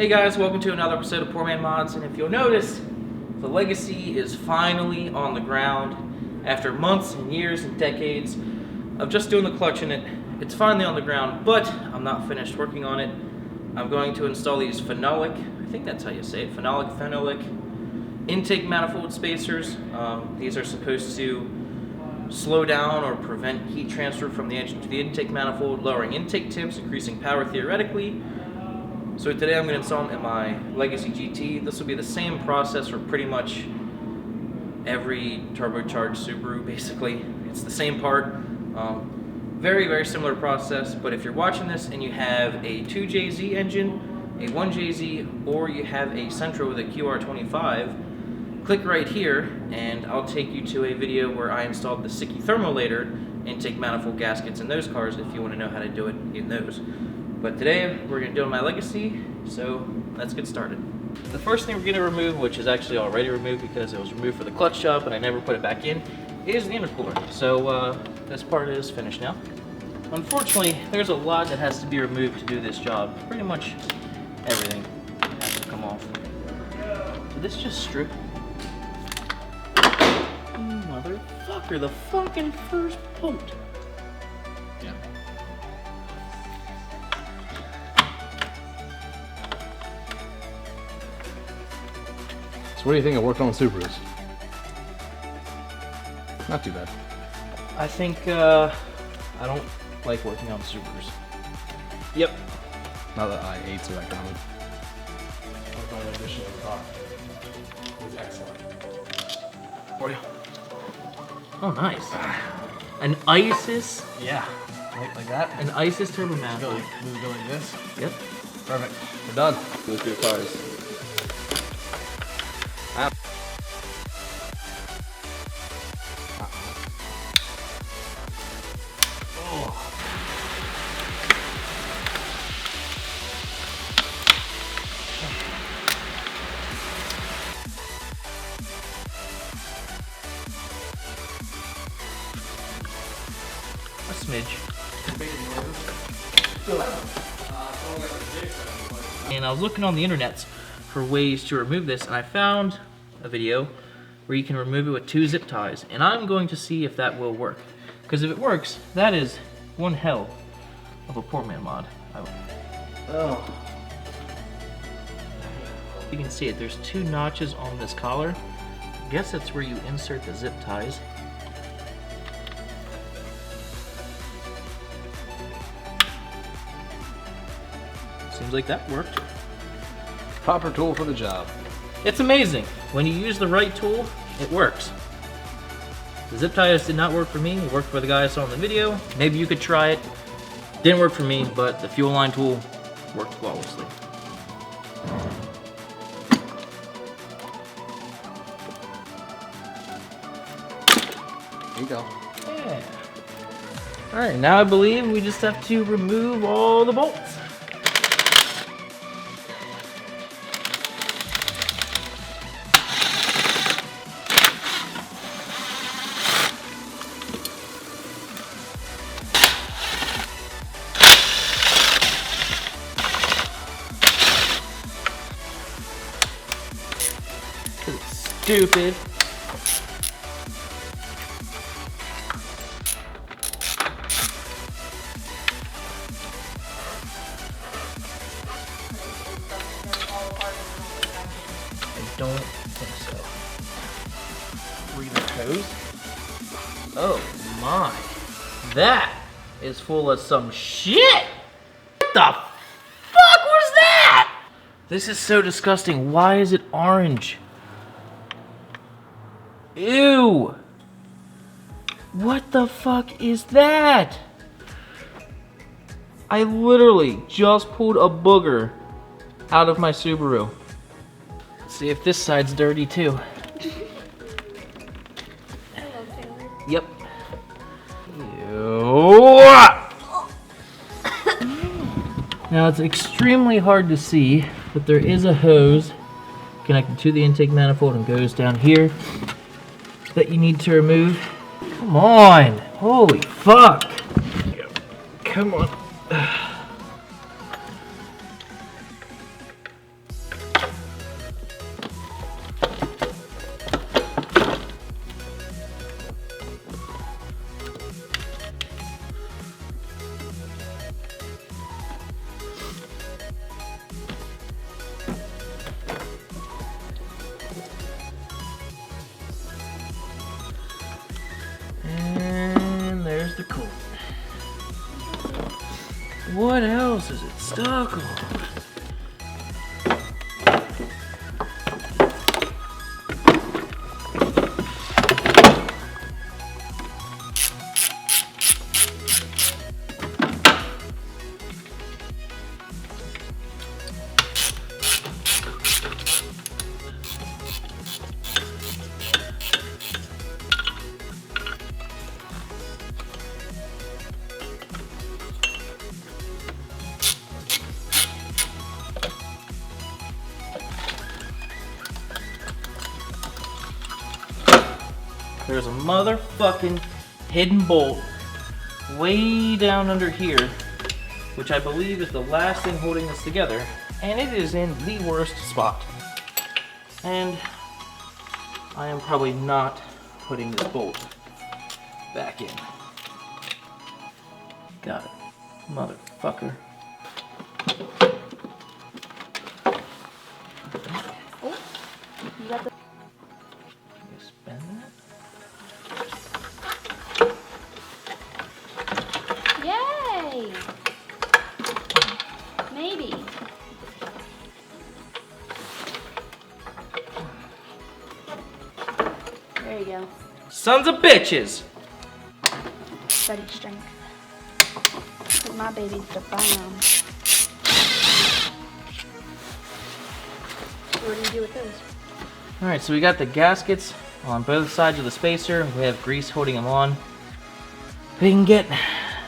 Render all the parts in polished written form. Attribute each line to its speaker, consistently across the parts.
Speaker 1: Hey guys, welcome to another episode of Poor Man Mods, and if you'll notice, the Legacy is finally on the ground. After months and years and decades of just doing the clutch in it, it's finally on the ground, but I'm not finished working on it. I'm going to install these Phenolic, I think that's how you say it, Phenolic Intake manifold spacers. These are supposed to slow down or prevent heat transfer from the engine to the intake manifold, lowering intake temps, increasing power theoretically. So today I'm going to install them in my Legacy GT. This will be the same process for pretty much every turbocharged Subaru, basically. It's the same part. Very, very similar process, but if you're watching this and you have a 2JZ engine, a 1JZ, or you have a Sentra with a QR25, click right here and I'll take you to a video where I installed the Sticky Thermolator intake manifold gaskets in those cars if you want to know how to do it in those. But today we're going to do it in my Legacy, so let's get started. The first thing we're going to remove, which is actually already removed because it was removed for the clutch job and I never put it back in, is the intercooler. So this part is finished now. Unfortunately, there's a lot that has to be removed to do this job. Pretty much everything has to come off. So this just strip. Motherfucker, the fucking first bolt. Yeah.
Speaker 2: So what do you think of working on Subarus? Not too bad.
Speaker 1: I think I don't like working on Subarus. Yep.
Speaker 2: Not that I8s are that common.
Speaker 3: Working on an additional car was excellent.
Speaker 2: For you.
Speaker 1: Oh, nice. An ISIS?
Speaker 2: Yeah. Like that?
Speaker 1: An ISIS turbo
Speaker 2: Go
Speaker 1: manifold.
Speaker 2: like this.
Speaker 1: Yep.
Speaker 2: Perfect. We're done.
Speaker 3: Go through cars.
Speaker 1: A smidge. And I was looking on the internet for ways to remove this, and I found a video where you can remove it with 2 zip ties, and I'm going to see if that will work. Because if it works, that is one hell of a Poor Man mod. Oh. You can see it, there's 2 notches on this collar. I guess that's where you insert the zip ties. Seems like that worked.
Speaker 2: Proper tool for the job.
Speaker 1: It's amazing. When you use the right tool, it works. The zip ties did not work for me. It worked for the guy I saw in the video. Maybe you could try it. Didn't work for me, but the fuel line tool worked flawlessly.
Speaker 2: There you go.
Speaker 1: Yeah. Alright, now I believe we just have to remove all the bolts. Stupid. I don't think so. Read the hose. Oh my. That is full of some shit. What the fuck was that? This is so disgusting. Why is it orange? Ew! What the fuck is that? I literally just pulled a booger out of my Subaru. Let's see if this side's dirty too.
Speaker 4: Hello, Taylor.
Speaker 1: Yep. Ew. Now it's extremely hard to see, but there is a hose connected to the intake manifold and goes down here that you need to remove. Come on! Holy fuck! Come on. What else is it stuck on? There's a motherfucking hidden bolt way down under here, which I believe is the last thing holding this together, and it is in the worst spot. And I am probably not putting this bolt back in. Got it, motherfucker.
Speaker 4: Oh, you got the...
Speaker 1: Spin that.
Speaker 4: Yay! Maybe. There you go.
Speaker 1: Sons of bitches!
Speaker 4: Steady strength. Put my babies to bomb. What do you do with those?
Speaker 1: Alright, so we got the gaskets on both sides of the spacer. We have grease holding them on. We can get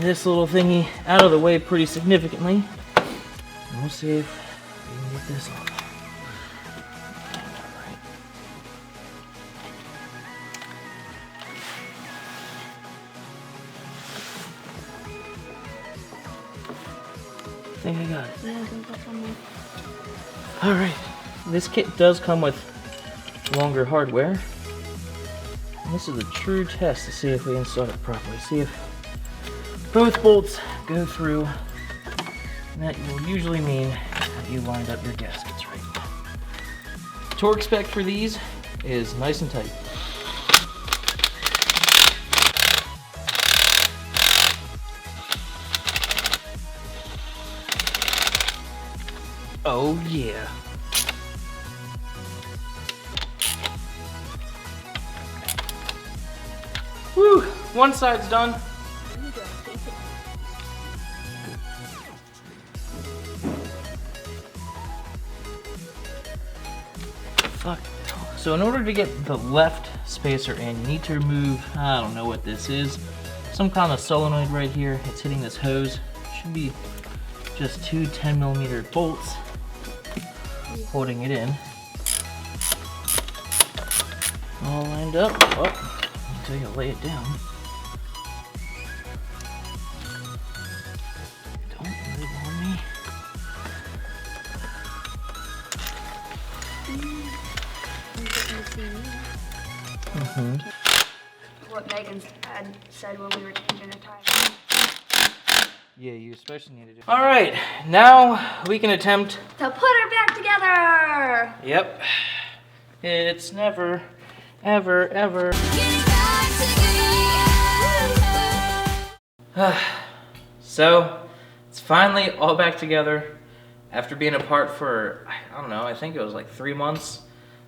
Speaker 1: this little thingy out of the way pretty significantly. And we'll see if we can get this on. Alright. I think I got it.
Speaker 4: Yeah, I think that's on there.
Speaker 1: Alright, this kit does come with longer hardware. And this is a true test to see if we installed it properly. See if both bolts go through. And that will usually mean that you lined up your gaskets right. Torque spec for these is nice and tight. Oh yeah. Woo! One side's done. Fuck. So in order to get the left spacer in, you need to remove, I don't know what this is, some kind of solenoid right here. It's hitting this hose. Should be just two 10mm bolts holding it in. All lined up. Oh, until you lay it down. Don't let it on me.
Speaker 4: What Megan had said when we were changing a tire.
Speaker 1: Yeah, you especially need to do. All right, now we can attempt
Speaker 4: To put her back together!
Speaker 1: Yep. It's never, ever, ever. So, it's finally all back together after being apart for, I don't know, I think it was like 3 months.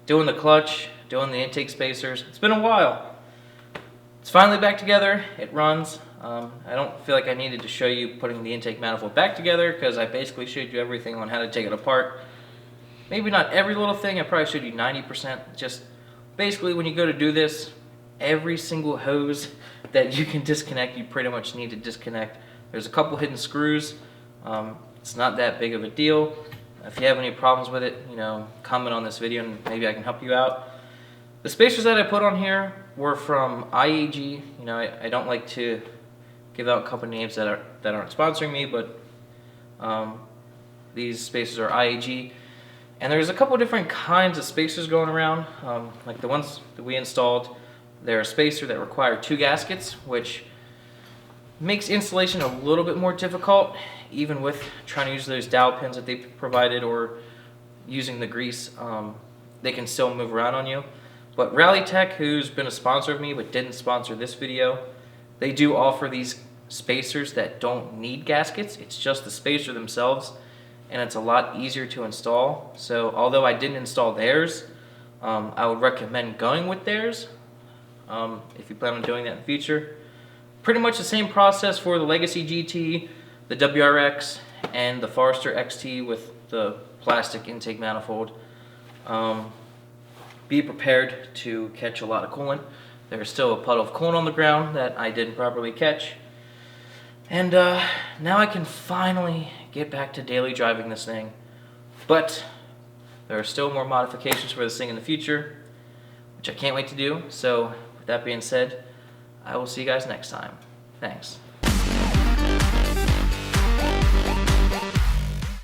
Speaker 1: Doing the clutch, doing the intake spacers. It's been a while. It's finally back together. It runs. I don't feel like I needed to show you putting the intake manifold back together because I basically showed you everything on how to take it apart. Maybe not every little thing, I probably showed you 90%. Just basically when you go to do this, every single hose that you can disconnect, you pretty much need to disconnect. There's a couple hidden screws. It's not that big of a deal. If you have any problems with it, you know, comment on this video and maybe I can help you out. The spacers that I put on here were from IAG. You know, I don't like to give out company names that aren't sponsoring me, but these spacers are IAG. And there's a couple different kinds of spacers going around. Like the ones that we installed, they're a spacer that require 2 gaskets, which makes installation a little bit more difficult, even with trying to use those dowel pins that they provided or using the grease. They can still move around on you. But Rally Tech, who's been a sponsor of me but didn't sponsor this video, they do offer these spacers that don't need gaskets. It's just the spacer themselves, and it's a lot easier to install. So although I didn't install theirs, I would recommend going with theirs if you plan on doing that in the future. Pretty much the same process for the Legacy GT, the WRX, and the Forester XT with the plastic intake manifold. Be prepared to catch a lot of coolant. There's still a puddle of coolant on the ground that I didn't properly catch. And now I can finally get back to daily driving this thing. But there are still more modifications for this thing in the future, which I can't wait to do. So with that being said, I will see you guys next time. Thanks.